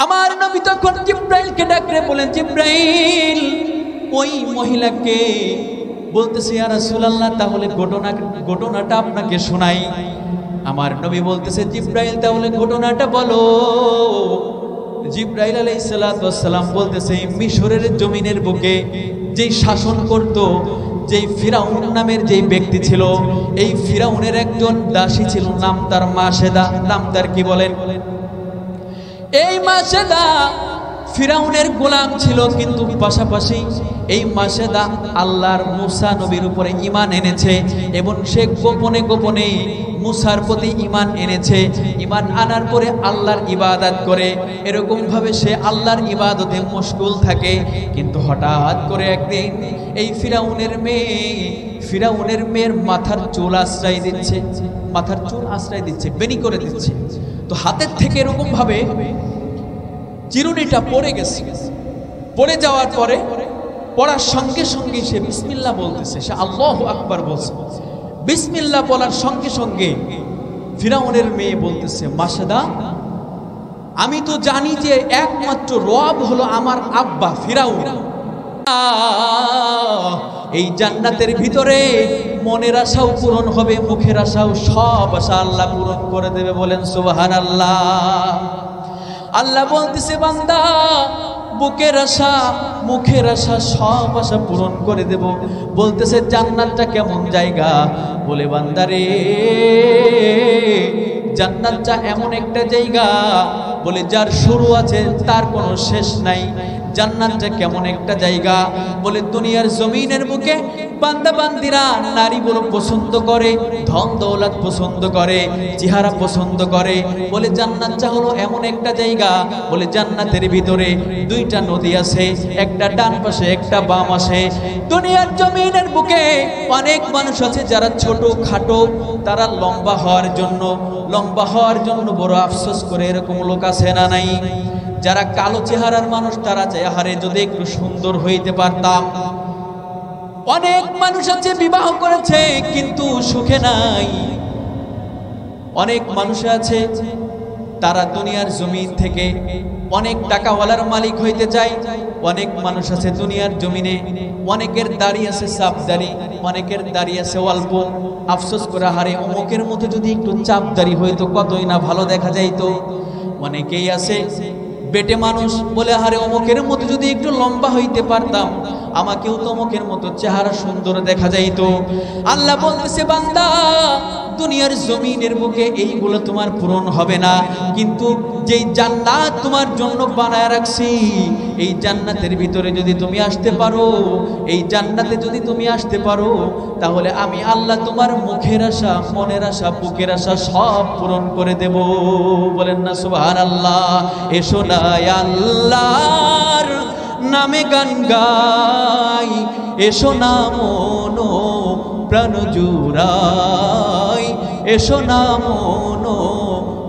আমার নবী তখন জিব্রাইলকে ডাকরে বলেন, জিব্রাইল ওই মহিলাকে বলতেছে ইয়া রাসূলুল্লাহ, তাহলে ঘটনাটা আপনাকে শোনাই। আমার নবী বলতেছে, জিব্রাইল তাহলে ঘটনাটা বলো। জিব্রাইল আলাইহিস সালাতু ওয়াস সালাম বলতেছে, মিশরের জমিনের বুকে যেই শাসন করত, যেই ফিরাউন নামের যেই ব্যক্তি ছিল, এই ফিরাউনের একজন দাসী ছিল, নাম তার মাসেদা। নাম তার কি বলেন? এই মাসেদা ফিরাউনের গোলাম ছিল, কিন্তু পাশাপাশি এই মাসেদা আল্লাহর মুসা নবীর উপরে ঈমান এনেছে এবং সে গোপনে গোপনে মুসার প্রতি ঈমান এনেছে। ঈমান আনার পরে আল্লাহর ইবাদত করে, এরকম ভাবে সে আল্লাহর ইবাদতে মশগুল থাকে। কিন্তু হঠাৎ করে একদিন এই ফিরাউনের মেয়ের মাথার চুল আশ্রয় দিচ্ছে, বেনি করে দিচ্ছে। তো হাতের থেকে এরকম ভাবে চিরুনিটা পড়ে গেছে। পড়ে যাওয়ার পরে পড়ার সঙ্গে সঙ্গে সে বিসমিল্লাহ বলতেছে, সে আল্লাহু আকবার বলছে। বিসমিল্লাহ বলার সঙ্গে সঙ্গে ফিরাউনের মেয়ে বলতেছে, মাসেদা, আমি তো জানি যে একমাত্র রব হলো আমার আব্বা ফিরাউন। এই জান্নাতের ভিতরে মনের আশাও পূরণ হবে, মুখের আশাও, সব আশা আল্লাহ পূরণ করে দেবে। বলেন সুবহানাল্লাহ। আল্লাহ বলতেছে, বান্দা, বুকের আশা মুখের আশা সব আশা পূরণ করে দেব। বলতেছে, জান্নাতটা কেমন জায়গা? বলে, বান্দারে, জান্নাতটা এমন একটা জায়গা, বলে যার শুরু আছে তার কোনো শেষ নাই। জান্নাতটা কেমন একটা জায়গা? বলে দুনিয়ার জমিনের বুকে বান্দা বান্দিরা নারী বড় পছন্দ করে, ধন দৌলত পছন্দ করে, চেহারা পছন্দ করে। বলে জান্নাতটা হলো এমন একটা জায়গা, বলে জান্নাতের ভিতরে দুইটা নদী আছে, একটা ডান পাশে একটা বাম আসে। দুনিয়ার জমিনের বুকে অনেক মানুষ আছে যারা ছোট খাটো, তারা লম্বা হওয়ার জন্য বড় আফসোস করে, এরকম লোক আছে না নাই? যারা কালো চেহারার মানুষ, তারা চায়, হারে যদি একটু সুন্দর হইতে পারতাম। অনেক মানুষ আছে বিবাহ করেছে কিন্তু সুখে নাই। অনেক মানুষ আছে তারা দুনিয়ার জমিন থেকে অনেক টাকাওয়ালার মালিক হইতে চায়। অনেক মানুষ আছে দুনিয়ার জমিনে, অনেকের দাড়ি আছে চাপ দাড়ি, অনেকের দাড়ি আছে অল্প। আফসোস করে, হারে অমুকের মতো যদি একটু চাপ দাড়ি হইতো কতই না ভালো দেখা যাইতো। অনেকেই আছে বেটে মানুষ, বলে, হারে অমুকের মতো যদি একটু লম্বা হইতে পারতাম, আমাকেও তো অমুকের মতো চেহারা সুন্দর দেখা যাইতো। আল্লাহ বলতেছে, বান্দা, দুনিয়ার জমিনের বুকে এইগুলো তোমার পূরণ হবে না, কিন্তু যেই জান্নাত তোমার জন্য বানায় রাখছি, এই জান্নাতের ভিতরে যদি তুমি আসতে পারো, এই জান্নাতে যদি তুমি আসতে পারো, তাহলে আমি আল্লাহ তোমার মুখের আশা, মনের আশা, বুকের আশা সব পূরণ করে দেব। বলেন না সুবহানাল্লাহ। এসো না আল্লাহর নামে গান গাই, এসো না মন প্রাণ জুড়াই, এসো না মন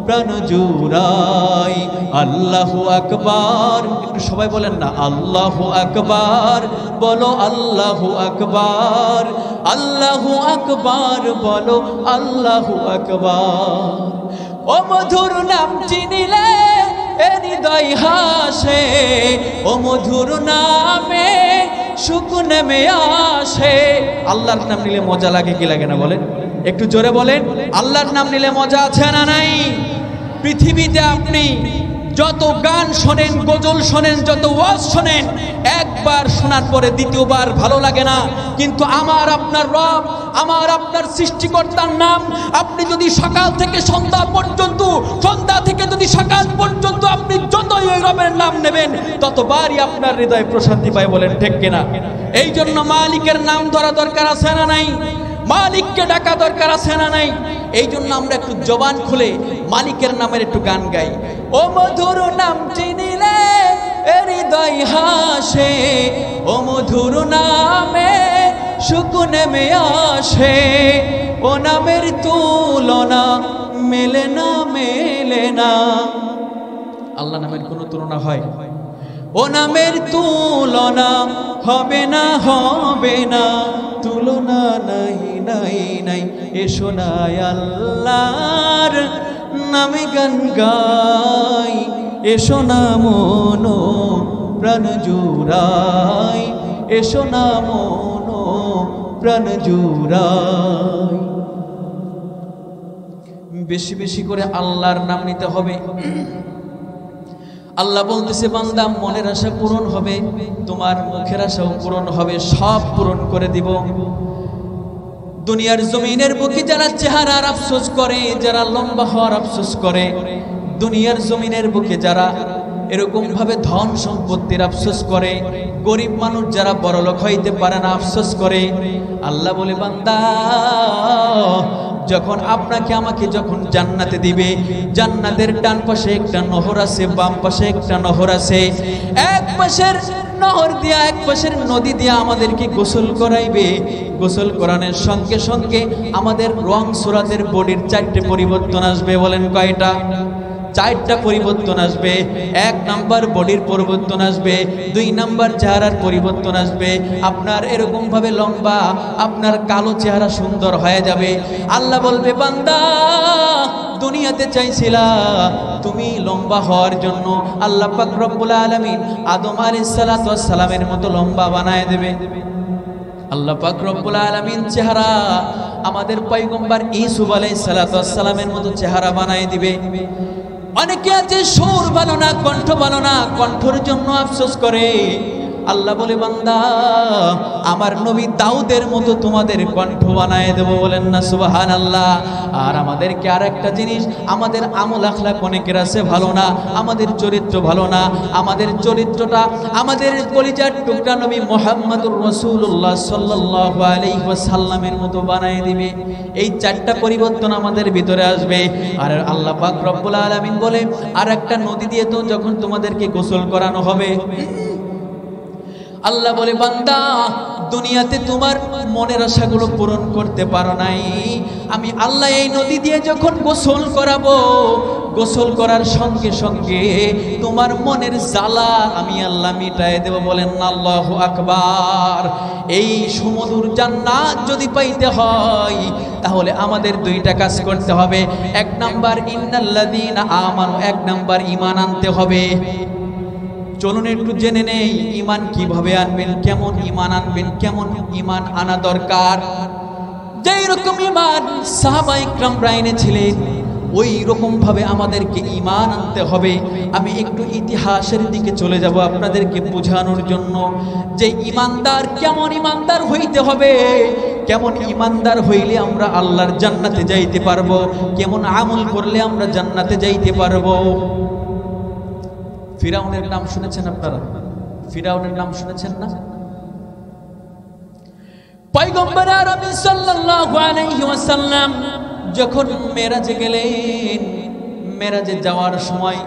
প্রাণ জুড়াই। আল্লাহু আকবার, একটু সবাই বলেন না, আল্লাহু আকবার বলো, আল্লাহু আকবার, আল্লাহু আকবার বলো, আল্লাহু আকবার। ও মধুর নাম চিনিলে হৃদয় হাসে, ও মধুর নামে সুখ নেমে আসে। আল্লাহর নাম নিলে মজা লাগে কি লাগে না বলেন? একটু জোরে বলেন, আল্লাহর নাম নিলে মজা আছে না নাই? পৃথিবীতে আপনি যত গান শোনেন, গজল শোনেন, যত ওয়াজ শোনেন, একবার শোনার পরে দ্বিতীয়বার ভালো লাগে না। কিন্তু আমার আপনার রব, আমার আপনার সৃষ্টিকর্তার নাম আপনি যদি সকাল থেকে সন্ধ্যা পর্যন্ত, সন্ধ্যা থেকে যদি সকাল পর্যন্ত আপনি যতই ওই রবের নাম নেবেন, ততবারই আপনার হৃদয় প্রশান্তি পায়। বলেন ঠিক কিনা? এই জন্য মালিকের নাম ধরা দরকার আছে না নাই? মালিককে ডাকা দরকার আছে না নাই? এই জন্য আমরা একটু জবান খুলে মালিকের নামের একটু গান গাই। ও মধুর নাম চিনিলে হৃদয় হাসে, ও মধুর নামে সুখ নেমে আসে, ও নামের তুলনা মেলে না, মেলে না। আল্লাহ নামের কোনো তুলনা হয়? ও নামের তুলনা হবে না, হবে না, তুলনা নাই, নাই, নাই। এসো না আল্লাহর নামে গান গাই, এসো না মন প্রাণ জুড়াই, এসো না মন প্রাণ জুড়াই। বেশি বেশি করে আল্লাহর নাম নিতে হবে। আল্লাহ বলতেছে বান্দা মনের আশা পূরণ হবে, তোমার মুখের আশাও পূরণ হবে, সব পূরণ করে দিব। দুনিয়ার জমিনের বুকে যারা চেহারার আফসোস করে, যারা লম্বা হওয়ার আফসোস করে, দুনিয়ার জমিনের বুকে যারা এরকম ভাবে ধন সম্পত্তির আফসোস করে, গরিব মানুষ যারা বড়লোক হইতে পারে না আফসোস করে, আল্লাহ বলে বান্দা যখন আপনাকে আমাকে যখন জান্নাতে দিবে, জান্নাতের ডান পাশে একটা নহর আছে, বাম পাশে একটা নহর আছে, এক পাশের নহর দিয়া এক পাশের নদী দিয়া আমাদেরকে গোসল করাইবে। গোসল করানোর সঙ্গে সঙ্গে আমাদের রং সুরাতের বডির 4টে পরিবর্তন আসবে। বলেন কয়টা? 4টা পরিবর্তন আসবে। 1 নাম্বার বডির পরিবর্তন আসবে, 2 নাম্বার চেহারার পরিবর্তন আসবে। আপনার এরকম ভাবে লম্বা, আপনার কালো চেহারা সুন্দর হয়ে যাবে। আল্লাহ বলবে বান্দা দুনিয়াতে চাইছিলা তুমি লম্বা হওয়ার জন্য, আল্লাহ পাক রব্বুল আলামিন আদম আলাইহিস সালাতু ওয়াস সালামের মতো লম্বা বানায় দেবে। আল্লাহ পাক রব্বুল আলামিন চেহারা আমাদের পয়গম্বর ঈসা আলাইহিস সালাতু ওয়াস সালামের মতো চেহারা বানায় দিবে। অনেকে আছে সুর ভালো না, কণ্ঠ ভালো না, কণ্ঠের জন্য আফসোস করে। আল্লাহ বলে বান্দা আমার নবী দাউদের মতো তোমাদের কণ্ঠ বানায় দেব। বলেন না সুবহানাল্লাহ। আর আমাদেরকে আরেকটা জিনিস, আমাদের আমল আখলাক অনেকের আছে ভালো না, আমাদের চরিত্র ভালো না, আমাদের চরিত্রটা আমাদের কলিজার টুকরা নবী মুহাম্মদুর রাসূলুল্লাহ সাল্লাল্লাহু আলাইহি ওয়াসাল্লামের মতো বানায় দিবে। এই 4টা পরিবর্তন আমাদের ভিতরে আসবে। আর আল্লাহ পাক রব্বুল আলামিন বলে আরেকটা নদী দিয়ে তো যখন তোমাদেরকে গোসল করানো হবে, আল্লাহ বলে বান্দা দুনিয়াতে তোমার মনের আশাগুলো পূরণ করতে পারো নাই, আমি আল্লাহ এই নদী দিয়ে যখন গোসল করাবো, গোসল করার সঙ্গে সঙ্গে তোমার মনের জ্বালা আমি আল্লাহ মিটায় দেব। বলেন আল্লাহু আকবার। এই সুমধুর জান্নাত যদি পাইতে হয় তাহলে আমাদের 2টা কাজ করতে হবে। 1 নাম্বার ইন্নাল্লাযীনা আমানু, 1 নাম্বার ঈমান আনতে হবে। চলুন একটু জেনে নেই ঈমান কিভাবে আনবেন, কেমন ঈমান আনবেন, কেমন ঈমান আনা দরকার। যেই রকম ঈমান সাহাবায়ে কিরামরা এনেছিলেন ওই রকম ভাবে আমাদেরকে ঈমান আনতে হবে। আমি একটু ইতিহাসের দিকে চলে যাব আপনাদেরকে বোঝানোর জন্য যে ঈমানদার কেমন ঈমানদার হইতে হবে, কেমন ঈমানদার হইলে আমরা আল্লাহর জান্নাতে যাইতে পারবো, কেমন আমল করলে আমরা জান্নাতে যাইতে পারবো। ফিরাউনের নাম শুনেছেন আপনারা? ফিরাউনের নাম শুনেছেন না? পয়গম্বর আরবি সাল্লাল্লাহু আলাইহি ওয়াসাল্লাম যখন মেরাজে গেলেন, মেরাজে যাওয়ার সময়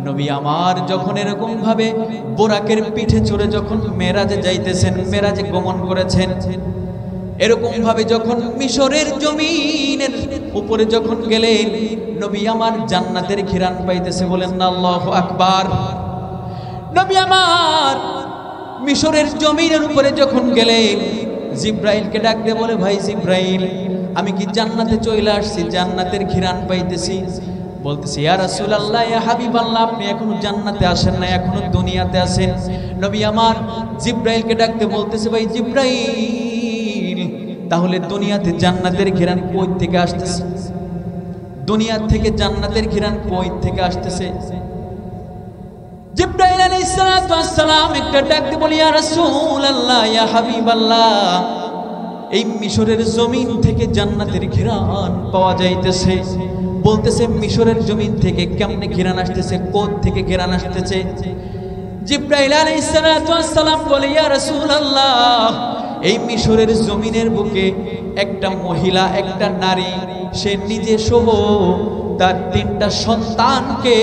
নবী আমার যখন এরকম ভাবে বোরাকের পিঠে চড়ে যখন মেরাজে যাইতেছেন, মেরাজে গমন করেছেন, এরকম ভাবে যখন মিশরের জমিনের উপরে যখন গেলেন, নবী আমার জান্নাতের ঘিরান পাইতেছে। বলেন না আল্লাহু আকবার। নবী আমার মিশরের জমিনের উপরে যখন গেলেন, জিব্রাইলকে ডাক দিয়ে বলে ভাই জিব্রাইল আমি কি জান্নাতে চলে আসছি, জান্নাতের ঘিরান পাইতেছি। বলতেছে ইয়া রাসূলুল্লাহ ইয়া হাবিবাল্লাহ আপনি এখনো জান্নাতে আসেন না, এখনো দুনিয়াতে আছেন। নবী আমার জিব্রাইলকে ডাকতে বলতেছে ভাই জিব্রাইল তাহলে দুনিয়াতে জান্নাতের ঘিরান কই থেকে আসতেছে, দুনিয়া থেকে জান্নাতের ঘিরান কই থেকে আসতেছে? জিব্রাইল আলাইহিস সালাতু ওয়াস সালাম একটা ডাক দিয়ে বলে ইয়া রাসূলুল্লাহ ইয়া হাবিবাল্লাহ এই মিশরের জমিন থেকে জান্নাতের ঘিরান পাওয়া যাইতেছে। বলতেছে মিশরের জমিন থেকে কেমনে ঘিরান আসতেছে, কোথ থেকে ঘিরান আসতেছে? জিব্রাইল আলাইহিস সালাতু ওয়াস সালাম বলে ইয়া রাসূলুল্লাহ এই মিশরের জমিনের বুকে একটা মহিলা, একটা নারী, সে নিজে সহ তার 3টা সন্তানকে,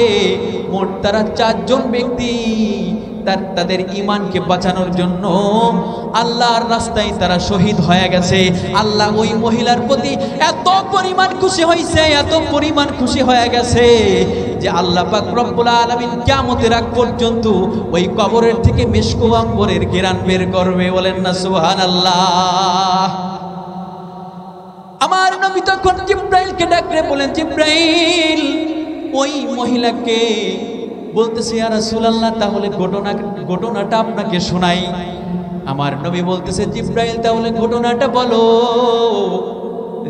মোট তারা 4 জন ব্যক্তি তাদের ঈমানকে বাঁচানোর জন্য আল্লাহর রাস্তায় তারা শহীদ হয়ে গেছে। আল্লাহ ওই মহিলার প্রতি এত পরিমাণ খুশি হয়েছে, এত পরিমাণ খুশি হয়ে গেছে যে আল্লাহ পাক রব্বুল আলামিন কিয়ামতের আগ পর্যন্ত ওই কবরের থেকে মিশক আম্বরের ঘিরান বের করবে। বলেন না সুবহানাল্লাহ। আমার নবী তখন জিব্রাইলকে ডাকলে বলেন জিব্রাইল ওই মহিলাকে বলতেছে ইয়া রাসূলুল্লাহ তাহলে ঘটনাটা আপনাকে শোনাই। আমার নবী বলতেছে জিবরাইল তাহলে ঘটনাটা বলো।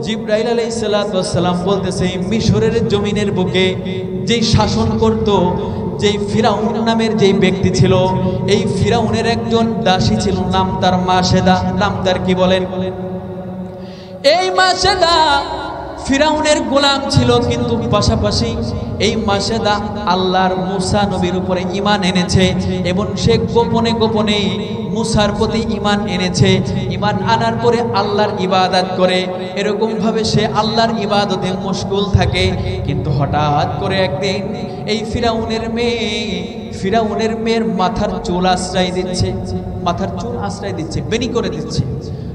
জিবরাইল আলাইহিস সালাতু ওয়াস সালাম বলতেছে মিশরের জমিনের বুকে যেই শাসন করত, যেই ফিরাউন নামের যেই ব্যক্তি ছিল, এই ফিরাউনের একজন দাসী ছিল, নাম তার মাসেদা। নাম তার কি বলেন? এই মাসেদা ফিরাউনের গোলাম ছিল, কিন্তু পাশাপাশি এই মাসেদা আল্লাহর মুসা নবীর উপরে ঈমান এনেছে এবং সে গোপনে গোপনে মুসার প্রতি ঈমান এনেছে। ঈমান আনার পরে আল্লাহর ইবাদত করে, এরকম ভাবে সে আল্লাহর ইবাদতে মশগুল থাকে। কিন্তু হঠাৎ করে একদিন এই ফিরাউনের মেয়ের মাথার চুল আশ্রয় দিচ্ছে, বেনি করে দিচ্ছে।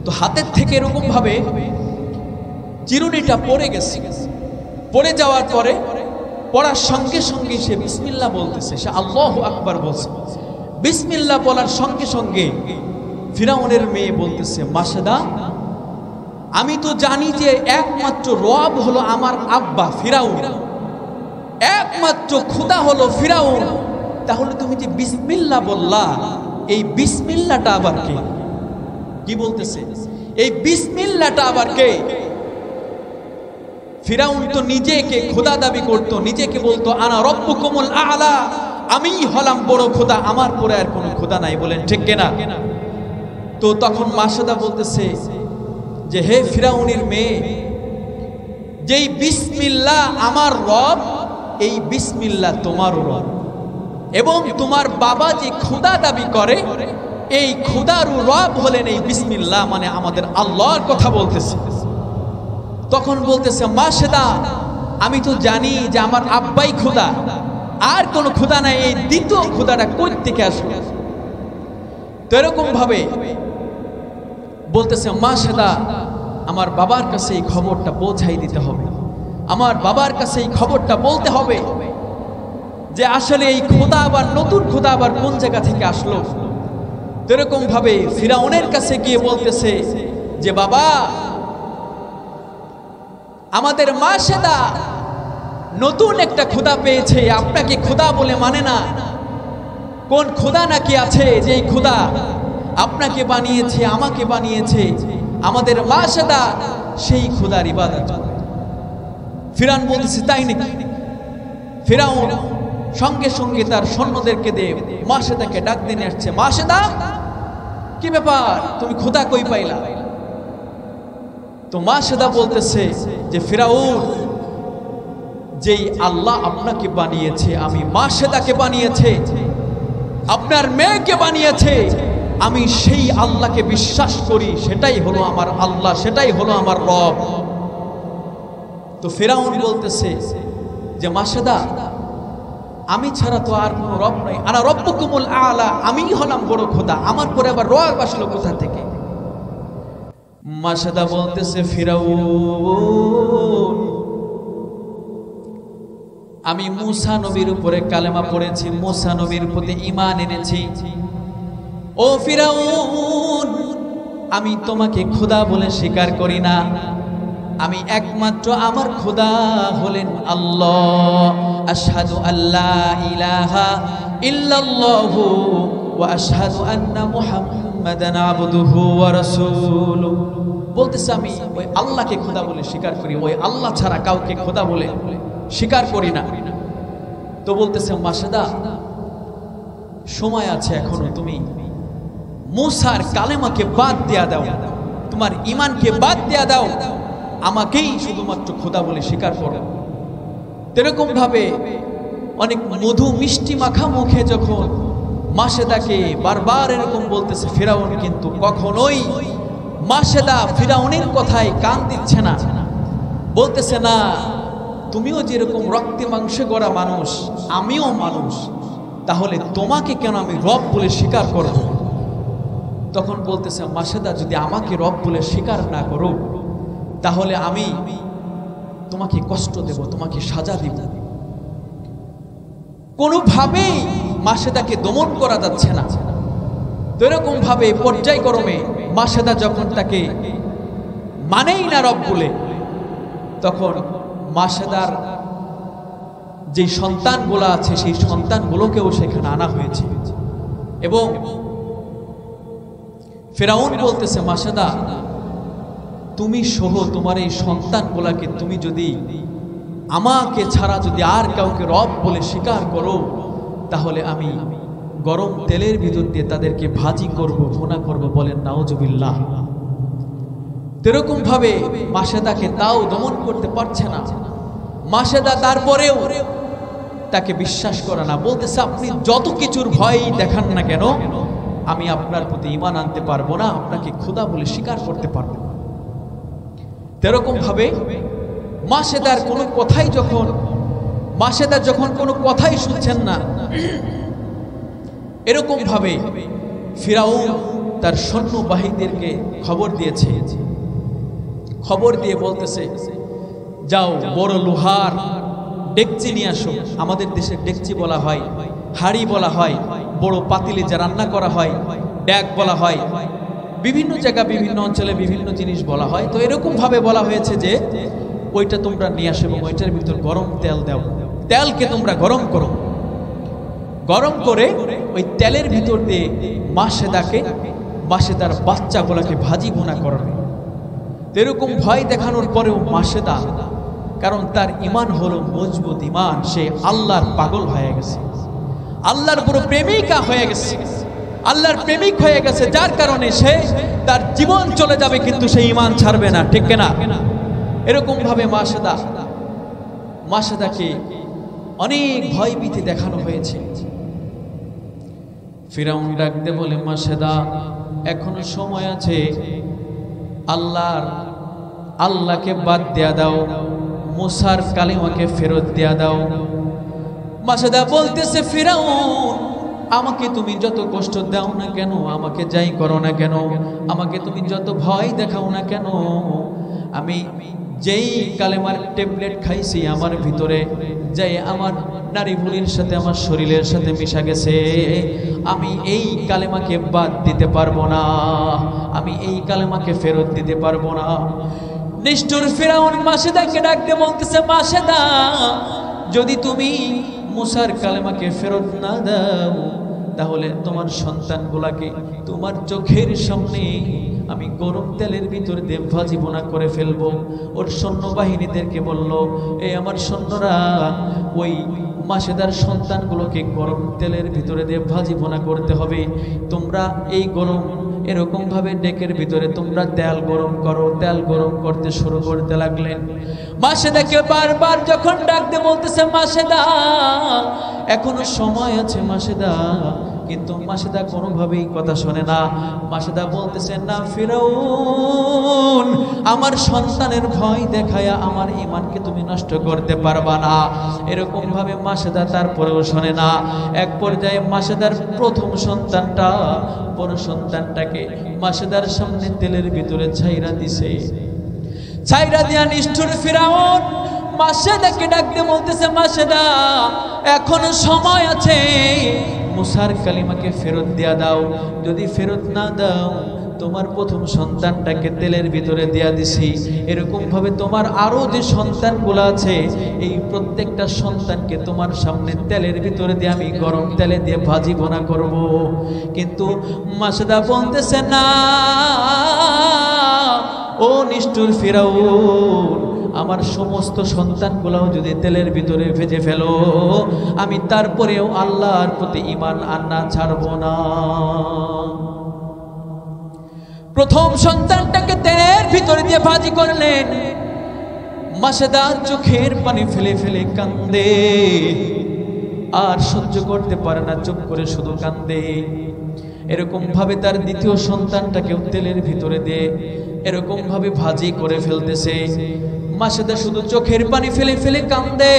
তো হাতের থেকে এরকম ভাবে চিরুনিটা পড়ে গেছে। পড়ে যাওয়ার পরে পড়ার সঙ্গে সঙ্গে সে বিসমিল্লাহ বলতেছে, সে আল্লাহু আকবার বলছে। বিসমিল্লাহ বলার সঙ্গে সঙ্গে ফিরাউনের মেয়ে বলতেছে মাসেদা, আমি তো জানি যে একমাত্র রব হলো আমার আব্বা ফিরাউন, একমাত্র খোদা হলো ফিরাউন। তাহলে তুমি যে বিসমিল্লাহ বললা, এই বিসমিল্লাহটা আবার কে? কি বলতেছে? এই বিসমিল্লাহটা আবার কে? ফিরাউন তো নিজেকে খোদা দাবি করত, নিজেকে বলতো আনা রব্বুকুমুল আ'লা, আমি হলাম বড় খোদা, আমার পরে আর কোনো খোদা নাই। বলেন ঠিক কিনা? তো তখন মাসেদা বলতেছে যে হে ফিরাউনের মেয়ে, যেই বিসমিল্লাহ আমার রব, এই বিসমিল্লাহ তোমারও রব, এবং তোমার বাবা যে খোদা দাবি করে, এই খোদার রব হলেন এই বিসমিল্লাহ, মানে আমাদের আল্লাহর কথা বলতেছে। তখন বলতেছে মাসেদা, আমি তো জানি যে আমার আব্বাই খোদা, আর কোনো খোদা নাই, এই দ্বিতীয় খোদাটা কই থেকে আসবে? তো এরকম ভাবে বলতেছে মাসেদা, আমার বাবার কাছে এই খবরটা পৌঁছাই দিতে হবে, আমার বাবার কাছে এই খবরটা বলতে হবে যে আসলে এই খোদা আবার নতুন খোদা আবার কোন জায়গা থেকে আসলো। তো এরকম ভাবে ফিরাউনের কাছে গিয়ে বলতেছে যে বাবা, আমাদের মাসেদা নতুন একটা খোদা পেয়েছে, আপনাকে খোদা বলে মানে না। কোন খোদা নাকি আছে যে খোদা আপনাকে বানিয়েছে, আমাকে বানিয়েছে, আমাদের মাসেদা সেই খোদার ইবাদত করে। ফিরাউন বলতেছে তাই নাকি? ফিরাউন সঙ্গে সঙ্গে তার সৈন্যদেরকে দিয়ে মাসেদাকে ডাক দিয়ে আসছে। মাসেদা, কি ব্যাপার, তুমি খোদা কই পাইলা? তো মাসেদা বলতেছে যে ফিরাউন, যেই আল্লাহ আপনাকে বানিয়েছে, আমি মাসেদাকে বানিয়েছে, আপনার মেয়েকে বানিয়েছে, আমি সেই আল্লাহকে বিশ্বাস করি, সেটাই হলো আমার আল্লাহ, সেটাই হলো আমার রব। তো ফিরাউন বলতেছে যে মাসেদা, আমি ছাড়া তো আর কোনো রব নাই, আনা রব্বুকুমুল আ'লা, আমিই হলাম বড় খোদা, আমার পরে আবার রব আসলো কোথা থেকে? মাসেদা বলতেছে ফিরাউন, আমি মুসা নবীর উপরে কালেমা পড়েছি, মুসা নবীর প্রতি ঈমান এনেছি। ও ফিরাউন, আমি তোমাকে খোদা বলে স্বীকার করি না, আমি একমাত্র আমার খোদা হলেন আল্লাহ। আশহাদু আল্লা ইলাহা ইল্লাল্লাহু ওয়া আশহাদু আন্না মুহাম্মাদান আবদুহু ওয়া রাসূলুহু। বলতেছে আমি ওই আল্লাহকে খোদা বলে স্বীকার করি, ওই আল্লাহ ছাড়া কাউকে খোদা বলে স্বীকার করি না। তো বলতেছে মাসেদা, সময় আছে এখনো, তুমি মুসার কালেমাকে বাদ দেয়া দাও, তোমার ঈমানকে বাদ দেয়া দাও, আমাকেই শুধুমাত্র খোদা বলে স্বীকার করো। এরকম ভাবে অনেক মধু মিষ্টি মাখা মুখে যখন মাসেদাকে বারবার এরকম বলতেছে ফিরাউন, কিন্তু কখনোই মাসেদা ফিরাউনের কথায় কান দিচ্ছে না। বলতেছে না, তুমিও যেরকম রক্তে মাংসে গড়া মানুষ, আমিও মানুষ, তাহলে তোমাকে কেন আমি রব বলে স্বীকার করব? তখন বলতেছে মাসেদা, যদি আমাকে রব বলে স্বীকার না করো, তাহলে আমি তোমাকে কষ্ট দেব, তোমাকে সাজা দিব। কোনোভাবেই মাসেদাকে দমন করা যাচ্ছে না। তো এরকম ভাবে পর্যায়ক্রমে মাসেদা যখন তাকে মানেই না রব বলে, তখন মাসেদার যে সন্তানগুলো আছে সেই সন্তানগুলোকেও সেখানে আনা হয়েছে। এবং ফেরাউন বলতেছে, মাসেদা তুমি সহ তোমার এই সন্তানগুলাকে তুমি যদি আমাকে ছাড়া যদি আর কাউকে রব বলে স্বীকার করো, তাহলে আমি গরম তেলের ভিতর দিয়ে তাদেরকে ভাজি করব, ভুনা করব। বলেন নাউজুবিল্লাহ। এরকম ভাবে মাসেদাকে তাও দমন করতে পারছে না। মাসেদা তারপরেও তাকে বিশ্বাস করে না, বলতেছে আপনি যত কিছুর ভয় দেখান না কেন, আমি আপনার প্রতি ঈমান আনতে পারবো না, আপনাকে খোদা বলে স্বীকার করতে পারবো না। এরকম ভাবে মাসেদার কোনো কথাই মাসেদা যখন কোনো কথাই শুনছেন না, এরকম ভাবে ফিরাউন তার সৈন্যবাহিনীদেরকে খবর দিয়েছে। খবর দিয়ে বলতেছে, যাও বড় লোহার ডেকচি নিয়ে আসো। আমাদের দেশে ডেকচি বলা হয়, হাড়ি বলা হয়, বড় পাতিলে যা রান্না করা হয় ড্যাক বলা হয়। বিভিন্ন জায়গা বিভিন্ন অঞ্চলে বিভিন্ন জিনিস বলা হয়। তো এরকম ভাবে বলা হয়েছে যে ওইটা তোমরা নিয়ে আসো এবং ওইটার ভিতর গরম তেল দাও। তেলকে তোমরা গরম করো, গরম করে ওই তেলের ভিতর দিয়ে মাসেদার বাচ্চাগুলোকে ভাজি ভুনা করবে। এরকম ভয় দেখানোর পরেও মাসেদা, কারণ তার ঈমান হলো মজবুত ঈমান, সে আল্লাহর পাগল হয়ে গেছে, আল্লাহর বড় প্রেমিকা হয়ে গেছে, আল্লাহর প্রেমিক হয়ে গেছে, যার কারণে সে তার জীবন চলে যাবে কিন্তু সে ঈমান ছাড়বে না। ঠিক না? এরকম ভাবে মাসেদাকে অনেক ভয়ভীতি দেখানো হয়েছে। ফিরাউন ডাকতে বলে, মাসেদা এখনো সময় আছে, আল্লাহকে বাদ দেয়া দাও, মুসার কালিমাকে ফেরত দেয়া দাও। মাসেদা বলতেছে, ফিরাউন আমাকে তুমি যত কষ্ট দাও না কেন, আমাকে যাই করো না কেন, আমাকে তুমি যত ভয় দেখাও না কেন, আমি যেই কালেমার ট্যাবলেট খাইছি আমার ভিতরে যাই আমার নারী ভুলির সাথে আমার শরীরের সাথে মিশা গেছে, আমি এই কালেমাকে বাদ দিতে পারবো না, আমি এই কালেমাকে ফেরত দিতে পারবো না। নিষ্ঠুর ফিরাউন মাসেদাকে ডাকতে বলতেছে, মাসেদা যদি তুমি মুসার কালেমাকে ফেরত না দাও, তাহলে তোমার সন্তানগুলাকে তোমার চোখের সামনে আমি গরম তেলের ভিতর দিয়ে ভাজি বোনা করে ফেলবো। ওর সৈন্যবাহিনীদেরকে বলল, এই আমার সৈন্যরা ওই মাসেদার সন্তানগুলোকে গরম তেলের ভিতরে দিয়ে ভাজি বোনা করতে হবে। তোমরা এই গরম এরকম ভাবে ডেকের ভিতরে তোমরা তেল গরম করো। তেল গরম করতে শুরু করতে লাগলেন। মাসেদাকে বারবার যখন ডাকতে বলতেছে, মাসেদা এখনো সময় আছে মাসেদা, কিন্তু মাসেদা কোনোভাবেই কথা শোনে না। মাসেদা বলতেছে, না ফিরাউন, আমার সন্তানের ভয় দেখায়া আমার ঈমানকে তুমি নষ্ট করতে পারবা না। এরকম ভাবে মাসেদা তারপরেও শোনে না। এক পর্যায়ে মাসেদার প্রথম সন্তানটা, বড় সন্তানটাকে মাসেদার সামনে তেলের ভিতরে ছাইরা দিছে। ছাইরা দিয়া নিষ্ঠুর ফিরাউন মাসেদাকে ডাকতে বলতেছে, মাসেদা এখনো সময় আছে, মুসার কালিমাকে ফেরত দিয়া দাও। যদি ফেরত না দাও, তোমার প্রথম সন্তানটাকে তেলের ভিতরে দিয়া দিছি, এরকম ভাবে তোমার আরো যে সন্তানগুলো আছে এই প্রত্যেকটা সন্তানকে তোমার সামনে তেলের ভিতরে দিয়ে আমি গরম তেলে দিয়ে ভাজি বোনা করব। কিন্তু মাসেদা বলতেছে, না ও নিষ্ঠুর ফিরাউন, আমার সমস্ত সন্তানগুলোও যদি তেলের ভিতরে ভেজে ফেলো, আমি তারপরেও আল্লাহর প্রতি ঈমান আনা ছাড়ব না। প্রথম সন্তানটাকে তেলের ভিতরে দিয়ে ভাজি করলেন। মাসেদা চোখের পানি ফেলে ফেলে কান্দে, আর সহ্য করতে পারে না, চুপ করে শুধু কান্দে। এরকম ভাবে তার দ্বিতীয় সন্তানটাকেও তেলের ভিতরে দিয়ে এরকম ভাবে ভাজি করে ফেলতেছে। মাসেদা শুধু চোখের পানি ফেলে ফেলে কান্দে,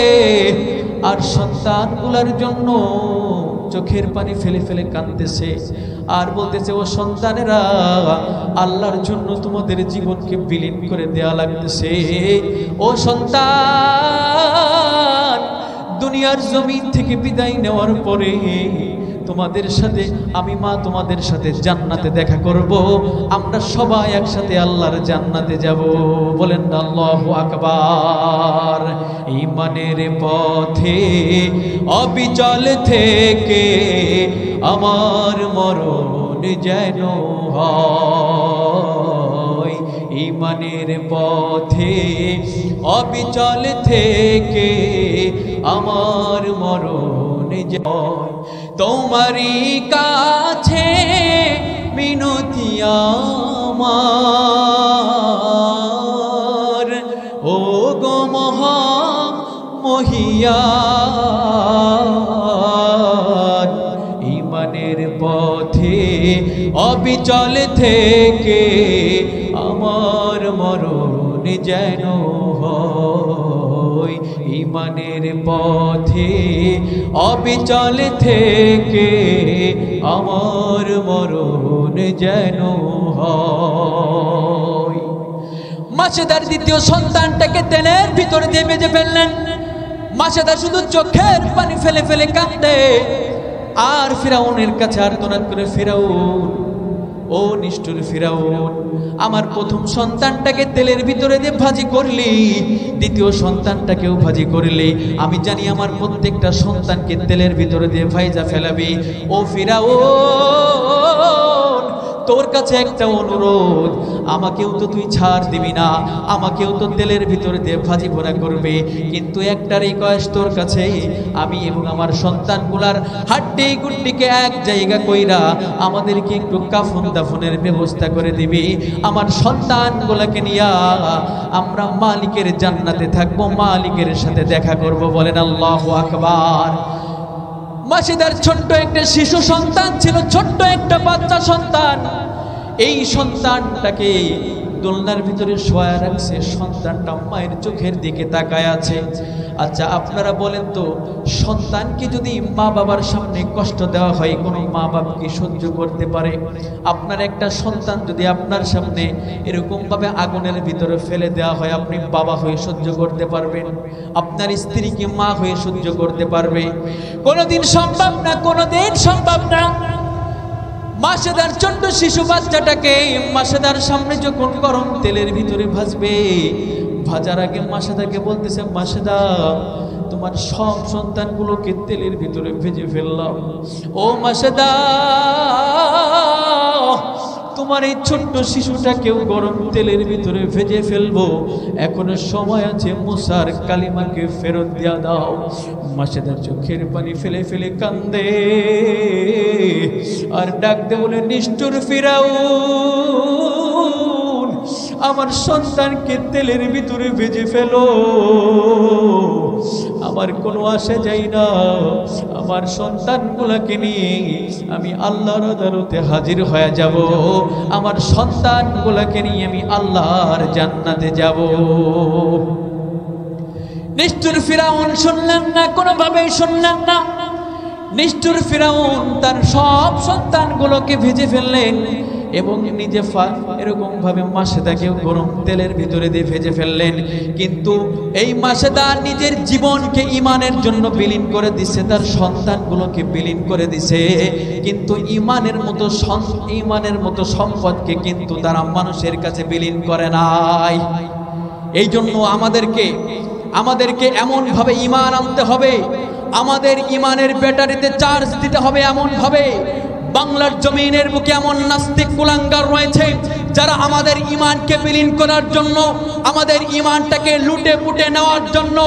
আর সন্তানগুলোর জন্য চোখের পানি ফেলে ফেলে কাঁদতেছে, আর বলতেছে, ও সন্তানেরা, আল্লাহর জন্য তোমাদের জীবনকে বিলীন করে দেয়া লাগতেছে। ও সন্তান, দুনিয়ার জমিন থেকে বিদায় নেওয়ার পরে তোমাদের সাথে, আমি মা তোমাদের সাথে জান্নাতে দেখা করব, আমরা সবাই একসাথে আল্লাহর জান্নাতে যাব। বলেন আল্লাহু আকবার। ঈমানের পথে অবিচল থেকে আমার মরণ যেন হয়, ঈমানের পথে অবিচল থেকে আমার মরণ যায়। তোমারই কাছে মিনতি আমার, ও গো মহিয়ান। ঈমানের পথে অবিচল থেকে আমার মরণ যেন হয়, ঈমানের পথে অবিচল থেকে আমার মরণ যেন হয়। মাসেদার দ্বিতীয় সন্তানটাকে তেলের ভিতরে দিয়ে বেজে ফেললেন। মাসেদার শুধু চোখের পানি ফেলে ফেলে কাঁদে আর ফিরাউনের কাছে আর্তনাদ করে, ফিরাউন, ও নিষ্ঠুর ফিরাউন, আমার প্রথম সন্তানটাকে তেলের ভিতরে দিয়ে ভাজি করলি, দ্বিতীয় সন্তানটাকেও ভাজি করলি, আমি জানি আমার প্রত্যেকটা সন্তানকে তেলের ভিতরে দিয়ে ভাইজা ফেলাবি। ও ফিরাউন, তোর কাছে একটা অনুরোধ, আমাকেও তো তুই ছাড় দিবি না, আমাকেও তো তেলের ভিতরে দিয়ে ভাজি ভরা করবে, কিন্তু একটা রিকোয়েস্ট তোর কাছে, আমি এবং আমার সন্তানগুলার হাড্ডি গুড্ডিকে এক জায়গা কইরা আমাদেরকে একটু কাফন দাফনের ব্যবস্থা করে দিবি, আমার সন্তানগুলাকে নিয়া আমরা মালিকের জান্নাতে থাকবো, মালিকের সাথে দেখা করব। বলেন আল্লাহু আকবার। মাসিদার ছোট্ট একটা শিশু সন্তান ছিল, ছোট্ট একটা বাচ্চা সন্তান। এই সন্তানটাকে দোলনার ভিতরে শোয়া রাখছে, সন্তানটা মায়ের চোখের দিকে তাকায় আছে। আচ্ছা আপনারা বলেন তো, সন্তানকে যদি মা বাবার সামনে কষ্ট দেওয়া হয়, কোনো মা বাবা কি সহ্য করতে পারে? আপনার একটা সন্তান যদি আপনার সামনে এরকম ভাবে আগুনের ভিতরে ফেলে দেওয়া হয়, আপনি বাবা হয়ে সহ্য করতে পারবেন? আপনার স্ত্রীকে মা হয়ে সহ্য করতে পারবে? কোনোদিন সম্ভব না, কোনোদিন সম্ভব না। মাসেদার ছোট্ট শিশু বাচ্চাটাকে মাসেদার সামনে যখন গরম তেলের ভিতরে ভাজবে, ভাজার আগে মাসেদাকে বলতেছে, মাসেদা, তোমার সব সন্তানগুলোকে তেলের ভিতরে ভেজে ফেললাম। ও মাসেদা, তোমার এই ছোট্ট শিশুটাকেও গরম তেলের ভিতরে ভেজে ফেলবো, এখনো সময় আছে, মুসার কালিমাকে ফেরত দিয়া দাও। মাসেদার চোখের পানি ফেলে ফেলে কান্দে আর ডাকতে বলে, নিষ্ঠুর ফিরাউন, আমার সন্তানকে তেলের ভিতরে ভেজে ফেলো, আমার কোনো আশা যাই না, আমার সন্তানগুলাকে নিয়ে আমি আল্লাহর আদালতে হাজির হয়ে যাব, আমার সন্তানগুলাকে নিয়ে আমি আল্লাহর জান্নাতে যাব। নিষ্ঠুর ফিরাউন শুনলেন না, কোনোভাবেই শুনলেন না। নিষ্ঠুর ফিরাউন তার সব সন্তানগুলোকে ভেজে ফেললেন এবং নিজে এরকম ভাবে মাসেদাকেও গরম তেলের ভিতরে দিয়ে ভেজে ফেললেন। কিন্তু এই মাসেদা নিজের জীবনকে ঈমানের জন্য বিলীন করে দিছে, তার সন্তানগুলোকে বিলীন করে দিছে, কিন্তু ঈমানের মতো সম্পদকে কিন্তু তারা মানুষের কাছে বিলীন করে নাই। এই জন্য আমাদেরকে এমন ভাবে ঈমান আনতে হবে, আমাদের ঈমানের ব্যাটারিতে চার্জ দিতে হবে এমন ভাবে। বাংলার জমিনের বুকে এমন নাস্তিক কুলাঙ্গার রয়েছে যারা আমাদের ঈমানকে বিলীন করার জন্য, আমাদের ঈমানটাকে লুটে পুটে নেওয়ার জন্য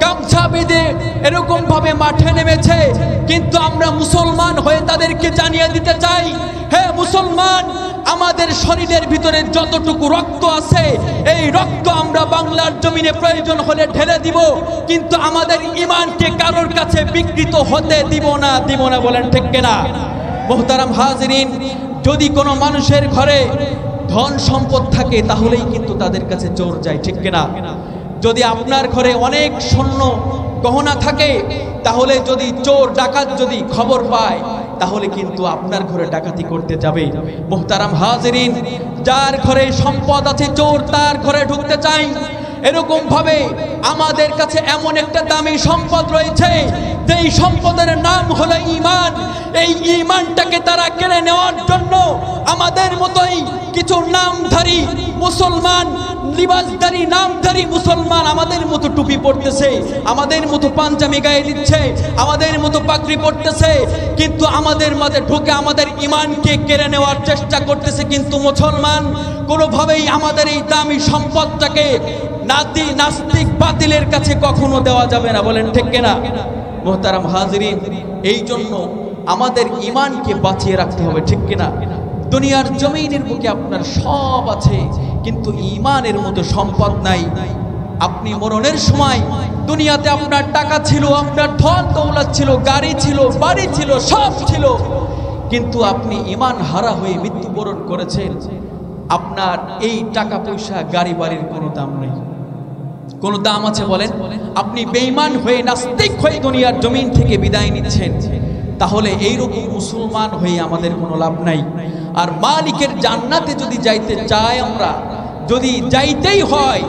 গামছা বেঁধে এরকম ভাবে মাঠে নেমেছে। কিন্তু আমরা মুসলমান হয়ে তাদেরকে জানিয়ে দিতে চাই, হে মুসলমান, আমাদের শরীরের ভিতরে যতটুকু রক্ত আছে, এই রক্ত আমরা বাংলার জমিনে প্রয়োজন হলে ঢেলে দিব, কিন্তু আমাদের ঈমানকে কারোর কাছে বিকৃত হতে দিব না। বলেন ঠিক কিনা? মুহতারাম হাজিরিন, যদি কোনো মানুষের ঘরে ধন সম্পদ থাকে তাহলেই কিন্তু তাদের কাছে চোর যায়, ঠিক কিনা? যদি আপনার ঘরে অনেক স্বর্ণ গহনা থাকে, তাহলে যদি চোর ডাকাত যদি খবর পায়, তাহলে কিন্তু আপনার ঘরে ডাকাতি করতে যাবে। মুহতারাম হাজিরিন, যার ঘরে সম্পদ আছে চোর তার ঘরে ঢুকতে চায়, এরকম ভাবে আমাদের কাছে এমন একটা দামি সম্পদ রয়েছে, যেই সম্পদের নাম হলো ঈমান। এই ঈমানটাকে তারা কেড়ে নেওয়ার জন্য আমাদের মতোই কিছু নামধারী মুসলমান, লিবাসধারী নামধারী মুসলমান আমাদের মতো টুপি পড়তেছে, আমাদের মতো পাঞ্জাবি গায়ে দিচ্ছে, আমাদের মতো পাগড়ি পড়তেছে, কিন্তু আমাদের মাঝে ঢুকে আমাদের ঈমানকে কেড়ে নেওয়ার চেষ্টা করতেছে। কিন্তু মুসলমান কোনোভাবেই আমাদের এই দামি সম্পদটাকে নাস্তিক বাতিলের কাছে কখনো দেওয়া যাবে না। বলেন ঠিক কিনা? মুহতারাম হাজিরিন, এই জন্য আমাদের ঈমানকে বাঁচিয়ে রাখতে হবে, ঠিক কিনা? দুনিয়ার জমিনের বুকে আপনার সব আছে, কিন্তু ঈমানের মতো সম্পদ নাই। আপনি মরণের সময় দুনিয়াতে আপনার টাকা ছিল, আপনার ধন দৌলত ছিল, গাড়ি ছিল, বাড়ি ছিল, সব ছিল, কিন্তু আপনি ঈমান হারা হয়ে মৃত্যুবরণ করেছেন। আপনার এই টাকা পয়সা গাড়ি বাড়ির কোনো দাম নেই। কোনো দাম আছে বলেন? আপনি বেঈমান হয়ে নাস্তিক হয়ে দুনিয়ার জমিন থেকে বিদায় নিচ্ছেন। তাহলে এইরকম মুসলমান হয়ে আমাদের কোনো লাভ নাই। আর মালিকের জান্নাতে যদি যাইতে চাই, আমরা যদি যাইতেই হয়,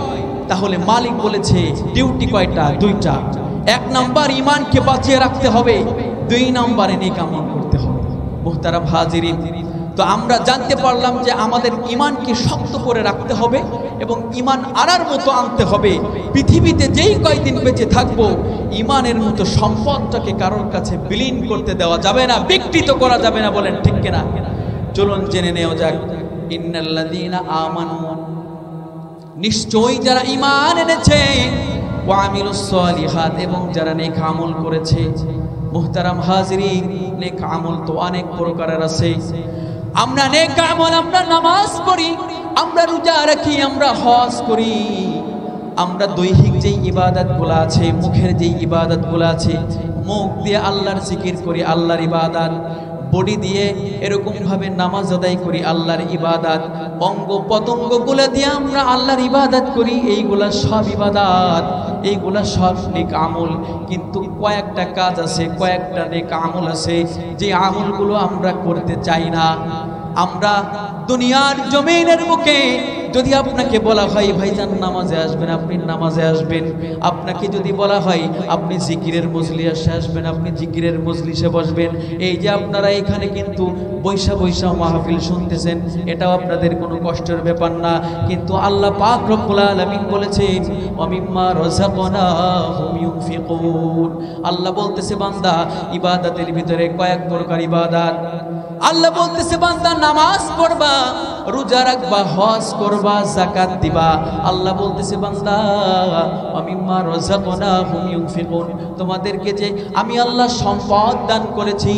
তাহলে মালিক বলেছে ডিউটি কয়টা? দুইটা। এক নাম্বার ঈমানকে বাঁচিয়ে রাখতে হবে, দুই নাম্বারে নেক আমল করতে হবে। মুহতারাম হাজিরিন, তো আমরা জানতে পারলাম যে আমাদের ঈমানকে শক্ত করে রাখতে হবে এবং ঈমান আনার মতো আনতে হবে। পৃথিবীতে যেই কয়দিন বেঁচে থাকবো, ঈমানের মতো সম্পদটাকে কারোর কাছে বিলীন করতে দেওয়া যাবে না, বিকৃত করা যাবে না। বলেন ঠিক কিনা? চলুন জেনে নেওয়া যাক। ইন্নাল্লাযীনা আমানু, নিশ্চয়ই যারা ঈমান এনেছে, ওয়া আমিলুস সালিহাত, এবং যারা নেক আমল করেছে। মুহতারাম হাজিরিন, নেক আমল তো অনেক প্রকারের আছে। আমরা নেক আমল, আমরা নামাজ পড়ি, আমরা রোজা রাখি, আমরা হজ করি, আমরা দৈহিক যেই ইবাদতগুলো আছে, মুখের যেই ইবাদতগুলো আছে, মুখ দিয়ে আল্লাহর জিকির করি, আল্লাহর ইবাদত, বডি দিয়ে এরকম ভাবে নামাজ আদায় করি, আল্লাহর ইবাদত, অঙ্গ পতঙ্গগুলো দিয়ে আমরা আল্লাহর ইবাদত করি, এইগুলা সব ইবাদত, এইগুলা সব নেক আমল। কিন্তু কয়েকটা কাজ আছে, কয়েকটা নেক আমল আছে, যে আমলগুলো আমরা করতে চাই না। আমরা দুনিয়ার জমিনের বুকে যদি আপনাকে বলা হয় ভাইজান নামাজে আসবেন, আপনি নামাজে আসবেন। আপনাকে যদি বলা হয় আপনি জিকিরের মজলিসে আসবেন, আপনি জিকিরের মজলিসে বসবেন। এই যে আপনারা এখানে কিন্তু বৈশা বৈশা মাহফিল শুনতেছেন, এটাও আপনাদের কোনো কষ্টের ব্যাপার না। কিন্তু আল্লাহ পাক রব্বুল আলামিন বলেছেন ওয়া মিম্মা রাযাকনাহুম ইউনফিকুন। আল্লাহ বলতেছে বান্দা, ইবাদতের ভিতরে কয়েক প্রকার ইবাদত। আল্লাহ বলতেছে বান্দা নামাজ পড়বা, রোজা রাখবা, হজ করবা, যাকাত দিবা। আল্লাহ বলতেছে বান্দা ওয়া মিম্মা রাযাকনাহুম ইউনফিকুন, তোমাদেরকে যে আমি আল্লাহ সম্পদ দান করেছি,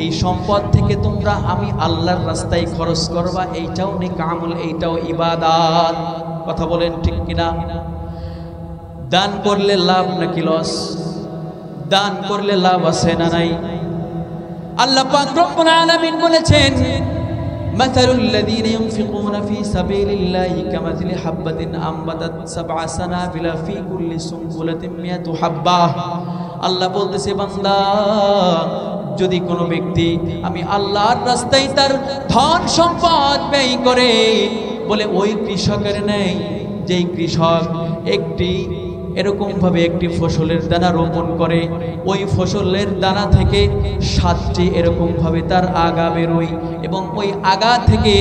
এই সম্পদ থেকে তোমরা আমি আল্লাহর রাস্তায় খরচ করবা, এইটাও নেক আমল, এইটাও ইবাদত। কথা বলেন ঠিক কিনা? দান করলে লাভ নাকি লস? দান করলে লাভ আছে না নাই? আল্লাহ পাক রব্বুল আলামিন বলেছেন মাসালুল লাযীনা ইউনফিকুনা ফী সাবিলিল্লাহি কামাসালি হাববাতিন আমবাতাত সাবআ সানাবিলা ফী কুল্লি সুনবুলাতিন মিয়াতু হাব্বাহ। আল্লাহ বলতেছে বান্দা, যদি কোনো ব্যক্তি আমি আল্লাহর রাস্তায় তার ধন সম্পদ ব্যয় করে, বলে ওই কৃষকের নেই যেই কৃষক একটি এরকম ভাবে একটি ফসলের দানা রোপণ করে, ওই ফসলের দানা থেকে 7টি এরকম ভাবে তার আগা বেরোয় এবং ওই আগা থেকে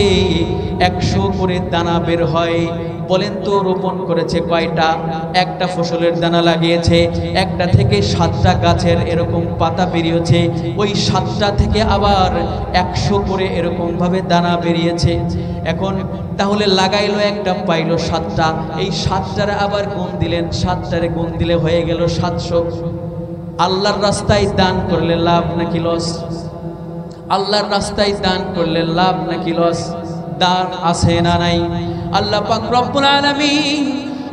100 করে দানা বের হয়। বলেন তো রোপণ করেছে কয়টা? একটা ফসলের দানা লাগিয়েছে, একটা থেকে 7টা গাছের এরকম পাতা বেরিয়েছে, ওই 7টা থেকে আবার 100 করে এরকম ভাবে দানা বেরিয়েছে। এখন তাহলে লাগাইলো একটা, পাইলো 7টা, এই 7টারে আবার গুণ দিলেন, 7টারে গুণ দিলে হয়ে গেল 700। আল্লাহর রাস্তায় দান করলে লাভ নাকি লস? আল্লাহর রাস্তায় দান করলে লাভ নাকি লস? দান আছে না নাই? আল্লাহ পাক রব্বুল আলামিন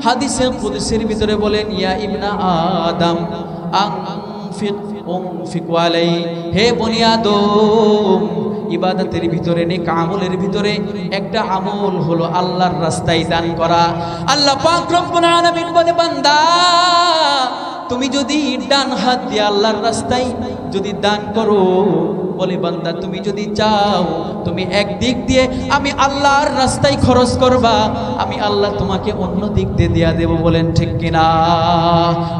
হাদিসে কুদসির ভিতরে বলেন ইয়া ইবনা আদম আনফিক আলাই, হে বনি আদম, ইবাদতের ভিতরে নেক আমলের ভিতরে একটা আমল হলো আল্লাহর রাস্তায় দান করা। আল্লাহ পাক রব্বুল আলামিন বলে বান্দা, তুমি যদি ডান হাত দিয়ে আল্লাহর রাস্তায় যদি দান করো, বলে বান্দা তুমি যদি চাও তুমি এক দিক দিয়ে আমি আল্লাহর রাস্তায় খরচ করবা, আমি আল্লাহ তোমাকে অন্য দিক দিয়ে দেয়া দেব। বলেন ঠিক কিনা?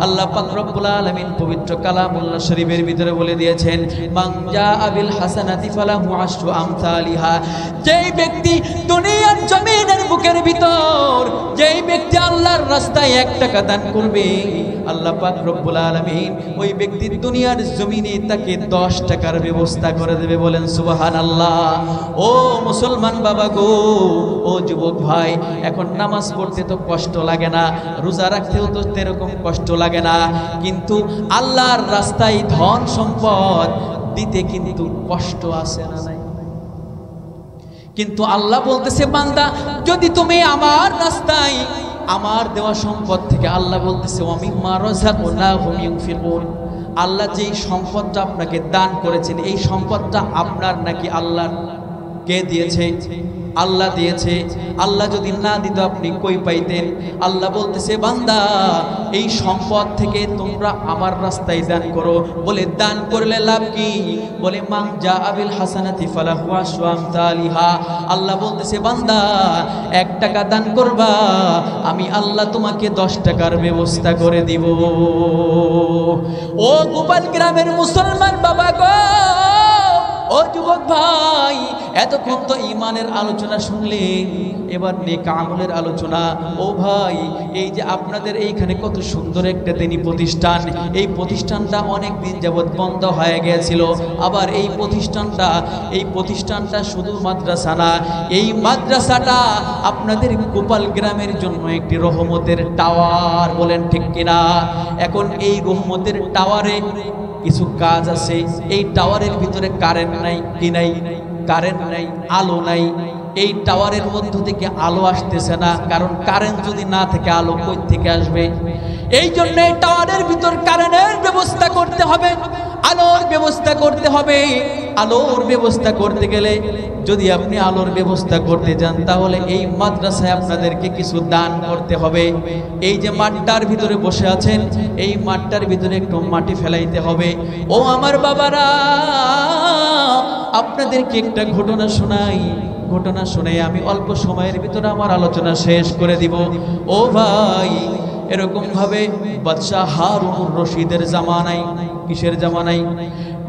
আল্লাহ পাক রব্বুল আলামিন পবিত্র কালামুল্লাহ শরীফের ভিতরে বলে দিয়েছেন, মান জাআ বিল হাসানাতি ফালাহু আশরু আমসালিহা। যেই ব্যক্তি দুনিয়ার জমিনের বুকের ভিতর, যেই ব্যক্তি আল্লাহর রাস্তায় 1 টাকা দান করবে, আল্লাহ পাক রব্বুল আলামিন ওই ব্যক্তির দুনিয়ার জমিনে তাকে 10 টাকার ব্যবস্থা করে দেবে। বলেন সুবহানাল্লাহ। ও মুসলমান বাবা গো, ও যুবক ভাই, এখন নামাজ পড়তে তো কষ্ট লাগে না, রোজা রাখতেও তো এরকম কষ্ট লাগে না, কিন্তু আল্লাহর রাস্তায় ধন সম্পদ দিতে কিন্তু কষ্ট আছে না নাই? কিন্তু আল্লাহ বলতেছে বান্দা যদি তুমি আমার রাস্তায় আমার দেওয়া সম্পদ থেকে, আল্লাহ বলতেছে ওয়ামিম্মা রাযাকনাহুম ইউনফিকুন, আল্লাহ যেই সম্পদটা আপনাকে দান করেছেন এই সম্পদটা আপনার নাকি আল্লাহ কে দিয়েছে? আল্লাহ দিয়েছে। আল্লাহ যদি না দিত আপনি কই পাইতেন? আল্লাহ বলতেছে বান্দা এই সম্পদ থেকে তোমরা আমার রাস্তায় দান করো। বলে দান করলে লাভ কি? বলে মান জাআ বিল হাসানাতি ফালাহু আশরু আমসালিহা। আল্লাহ বলতেছে বান্দা 1 টাকা দান করবা, আমি আল্লাহ তোমাকে 10 টাকার ব্যবস্থা করে দিব। ও গোপাল গ্রামের মুসলমান বাবা গো, ও যুবক ভাই, এতক্ষণ তো ইমানের আলোচনা শুনলেন, এবার নেক আমলের আলোচনা। ও ভাই, এই যে আপনাদের এইখানে কত সুন্দর একটা দিনী প্রতিষ্ঠান, এই প্রতিষ্ঠানটা অনেক দিন যাবৎ বন্ধ হয়ে গিয়েছিল। আবার এই প্রতিষ্ঠানটা শুধু মাদ্রাসা না, এই মাদ্রাসাটা আপনাদের গোপাল গ্রামের জন্য একটি রহমতের টাওয়ার। বলেন ঠিক কিনা? এখন এই রহমতের টাওয়ারে কিছু কাজ আছে। এই টাওয়ারের ভিতরে কারেন্ট নাই, কি নাই? কারেন্ট নাই, আলো নাই। এই টাওয়ারের মধ্য থেকে আলো আসতেছে না, কারণ কারেন্ট যদি না থাকে আলো কই থেকে আসবে? এই জন্য এই টাওয়ারের ভিতর কারেন্টের ব্যবস্থা করতে হবে, আলোর ব্যবস্থা করতে হবে। আলোর ব্যবস্থা করতে গেলে যদি আপনি আলোর ব্যবস্থা করতে যান, তাহলে এই মাদ্রাসায় আপনাদেরকে কিছু দান করতে হবে। এই যে মাঠটার ভিতরে বসে আছেন, এই মাঠটার ভিতরে একটু মাটি ফেলাইতে হবে। ও আমার বাবারা, আপনাদেরকে একটা ঘটনা শোনাই। ঘটনা শুনে আমি অল্প সময়ের ভিতরে আমার আলোচনা শেষ করে দিব। ও ভাই, এরকম ভাবে বাদশাহ হারুনুর রশিদের জামানায়, কিসের জামানায়?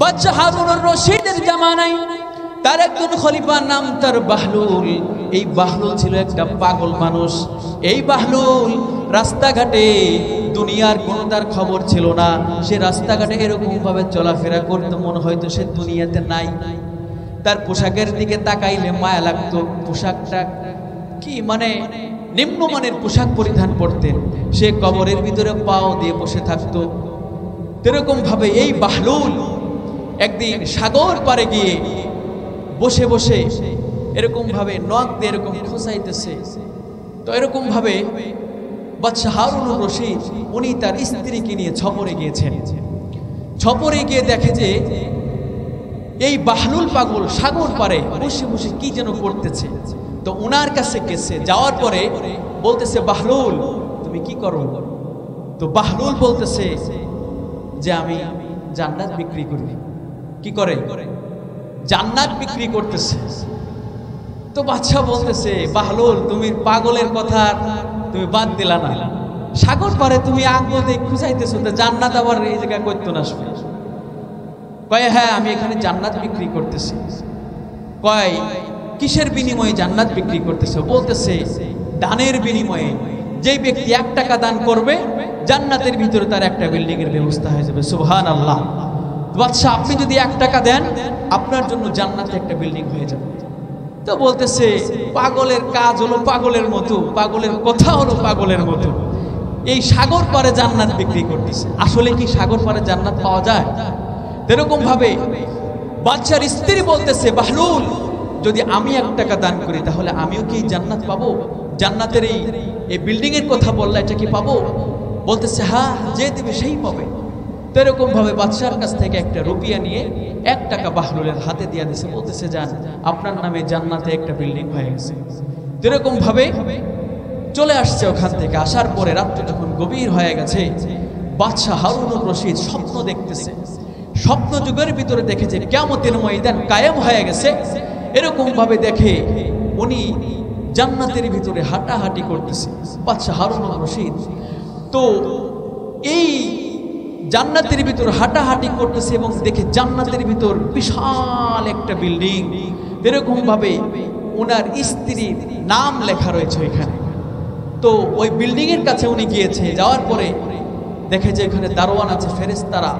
বাদশাহ হারুনুর রশিদের জামানায় তার একজন খলিফা, নাম তার বাহলুল। এই বাহলুল ছিল একটা পাগল মানুষ। এই বাহলুল রাস্তাঘাটে দুনিয়ার কোনো তার খবর ছিল না। সে রাস্তাঘাটে এরকম ভাবে চলাফেরা করতো, মনে হয়তো সে দুনিয়াতে নাই। তার পোশাকের দিকে তাকাইলে মায়া লাগতো। পোশাকটা কি মানে নিম্নমানের পোশাক পরিধান করতেন। সে কবরের ভিতরে পাও দিয়ে বসে থাকতো। এরকম ভাবে এই বাহলুল একদিন সাগর পারে গিয়ে বসে বসে এরকম ভাবে নখ দিয়ে এরকম খোঁচাইতেছে। তো এরকম ভাবে বাদশাহ হারুনুর রশিদ উনি তার স্ত্রীকে নিয়ে ছপরে গিয়েছেন। ছপরে গিয়ে দেখে যে এই বাহলুল পাগল সাগর পারে বসে বসে কি যেন করতেছে। তো উনার কাছে গেছে, যাওয়ার পরে বলতেছে বাহলুল তুমি কি করো? তো বাহলুল বলতেছে যে আমি জান্নাত বিক্রি করি। কি করে? জান্নাত বিক্রি করতেছে। তো বাদশা বলতেছে বাহলুল তুমি পাগলের কথা তুমি বাদ দিলা না, সাগর পারে তুমি আঙ্গুল দিয়ে খুঁজাইতেছো, তো জান্নাত আবার এই জায়গায় করতো না? কয় হ্যাঁ আমি এখানে জান্নাত বিক্রি করতেছি। কয় কিসের বিনিময়ে জান্নাত বিক্রি করতেছে? বলতেছে দানের বিনিময়ে। যেই ব্যক্তি 1 টাকা দান করবে জান্নাতের ভিতরে তার একটা বিল্ডিং এর ব্যবস্থা হয়ে যাবে। সুবহানাল্লাহ। বাদশা আপনি যদি 1 টাকা দেন আপনার জন্য জান্নাতে একটা বিল্ডিং হয়ে যাবে। তো বলতেছে পাগলের কাজ হলো পাগলের মতো, পাগলের কথা হলো পাগলের মতো। এই সাগর পারে জান্নাত বিক্রি করতেছে। আসলে কি সাগর পারে জান্নাত পাওয়া যায়? এরকম ভাবে বাদশার স্ত্রী বলতেছে বাহলুল যদি আমি 1 টাকা দান করি তাহলে আমিও কি জান্নাত পাবো? জান্নাতের এই বিল্ডিং এর কথা বললে এটা কি পাবো? বলতেছে হ্যাঁ, যে দেবে সেই পাবে। তো এরকম ভাবে বাদশার কাছ থেকে একটা রুপিয়া নিয়ে 1 টাকা বাহলুলের হাতে দিয়ে দিয়েছে। বলতেছে যান, আপনার নামে জান্নাতে একটা বিল্ডিং হয়ে গেছে। তো এরকম ভাবে চলে আসছে ওখান থেকে। আসার পরে রাত্রে যখন গভীর হয়ে গেছে, বাদশাহ হারুনুর রশিদ স্বপ্ন দেখতেছে। স্বপ্ন যুগের ভিতরে দেখে যে কিয়ামতের ময়দান কায়েম হয়ে গেছে, এরকম ভাবে দেখে উনি জান্নাতের ভিতরে হাঁটাহাঁটি করতেছে বাদশাহ হারুন আল রশিদ। তো এই জান্নাতের ভিতর হাঁটাহাঁটি করতেছে এবং দেখে জান্নাতের ভিতর বিশাল একটা বিল্ডিং, এরকম ভাবে ওনার স্ত্রীর নাম লেখা রয়েছে এখানে। তো ওই বিল্ডিং এর কাছে উনি গিয়েছে, যাওয়ার পরে দেখে যে এখানে দারোয়ান আছে, ফেরেশতারা।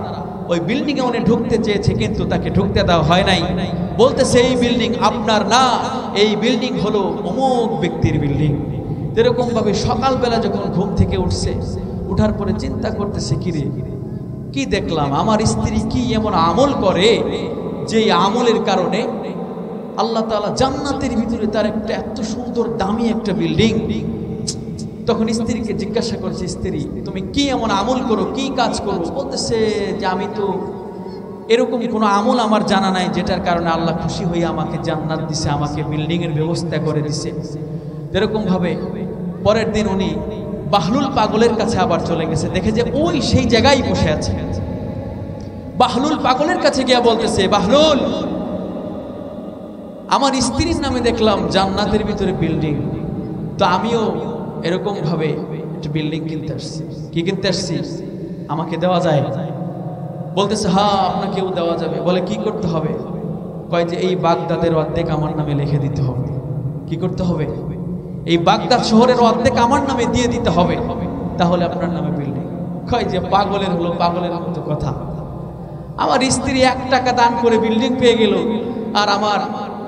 ওই বিল্ডিং এ উনি ঢুকতে চেয়েছে কিন্তু তাকে ঢুকতে দেওয়া হয় নাই। বলতেছে এই বিল্ডিং আপনার না, এই বিল্ডিং হলো অমুক ব্যক্তির বিল্ডিং। এরকম ভাবে সকালবেলা যখন ঘুম থেকে উঠছে, উঠার পরে চিন্তা করতেছে কিরে কি দেখলাম, আমার স্ত্রী কি এমন আমল করে যে আমলের কারণে আল্লাহ তাআলা জান্নাতের ভিতরে তার একটা এত সুন্দর দামি একটা বিল্ডিং। তখন স্ত্রীকে জিজ্ঞাসা করছে, স্ত্রী তুমি কি এমন আমল করো, কি কাজ করো? বলতেছে যে আমি তো এরকম কোনো আমল আমার জানা নাই যেটার কারণে আল্লাহ খুশি হয়ে আমাকে জান্নাত দিছে, আমাকে বিল্ডিং এর ব্যবস্থা করে দিছে। এরকম ভাবে পরের দিন উনি বাহলুল পাগলের কাছে আবার চলে গেছে, দেখে যে ওই সেই জায়গায় বসে আছে। বাহলুল পাগলের কাছে গিয়ে বলতেছে, বাহলুল আমার স্ত্রীর নামে দেখলাম জান্নাতের ভিতরে বিল্ডিং, তো আমিও এরকম ভাবে একটা বিল্ডিং কিনতে আসছি। কি কিনতে আসছি? আমাকে দেওয়া যায়? বলতেছে হ্যাঁ আপনাকেও দেওয়া যাবে। বলে কি করতে হবে? কয় যে এই বাগদাদের অর্ধেক আমার নামে লিখে দিতে হবে। কি করতে হবে? এই বাগদাদ শহরের অর্ধেক আমার নামে দিয়ে দিতে হবে, তাহলে আপনার নামে বিল্ডিং। কয় যে পাগলের হলো পাগলের মতো কথা, আমার স্ত্রী 1 টাকা দান করে বিল্ডিং পেয়ে গেল, আর আমার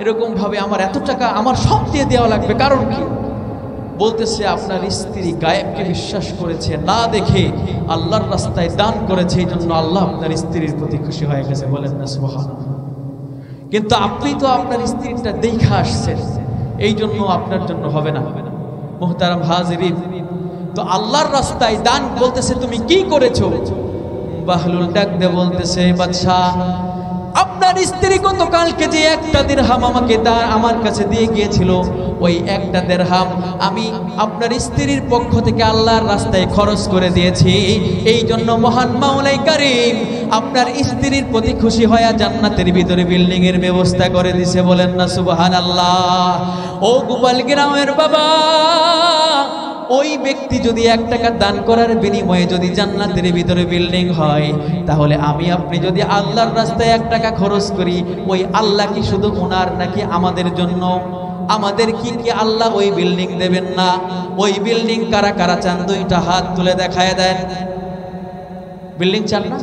এরকম ভাবে আমার এত টাকা আমার সব দিয়ে দেওয়া লাগবে, কারণ কি? বলতেছে আপনার স্ত্রী গায়েবকে বিশ্বাস করেছে, না দেখে আল্লাহর রাস্তায় দান করেছে, এই জন্য আল্লাহ আপনার স্ত্রীর প্রতি খুশি হয়ে গেছে। বলেন না সুবহানাল্লাহ। কিন্তু আপনি তো আপনার স্ত্রীটা দেখে আসছেন, এই জন্য আপনার জন্য হবে না। মুহতারাম হাজিরিন, তো আল্লাহর রাস্তায় দান বলতেছে তুমি কি করেছো? বাহলুল ডাক দিয়ে বলতেছে, বাদশাহ আপনার স্ত্রী গতকালকে যে 1টা দিরহাম আমাকে আমার কাছে দিয়ে গিয়েছিল, ওই 1টা দিরহাম আমি আপনার স্ত্রীর পক্ষ থেকে আল্লাহর রাস্তায় খরচ করে দিয়েছি। এই জন্য মহান মাওলাই কারীম আপনার স্ত্রীর প্রতি খুশি হয়ে জান্নাতের ভিতরে বিল্ডিং এর ব্যবস্থা করে দিয়েছে। বলেন না সুবহানাল্লাহ। ও গোপাল গ্রামের বাবা, ওই ব্যক্তি যদি 1 টাকা দান করার বিনিময়ে যদি জান্নাতের ভিতরে বিল্ডিং হয়, তাহলে আমি আপনি যদি আল্লাহর রাস্তায় 1 টাকা খরচ করি, ওই আল্লাহ কি শুধু ওনার নাকি আমাদের জন্য? আমাদের কি আল্লাহ ওই বিল্ডিং দেবেন না? ওই বিল্ডিং কারা কারা চান? 2টা হাত তুলে দেখায় দেন। বিল্ডিং চান না?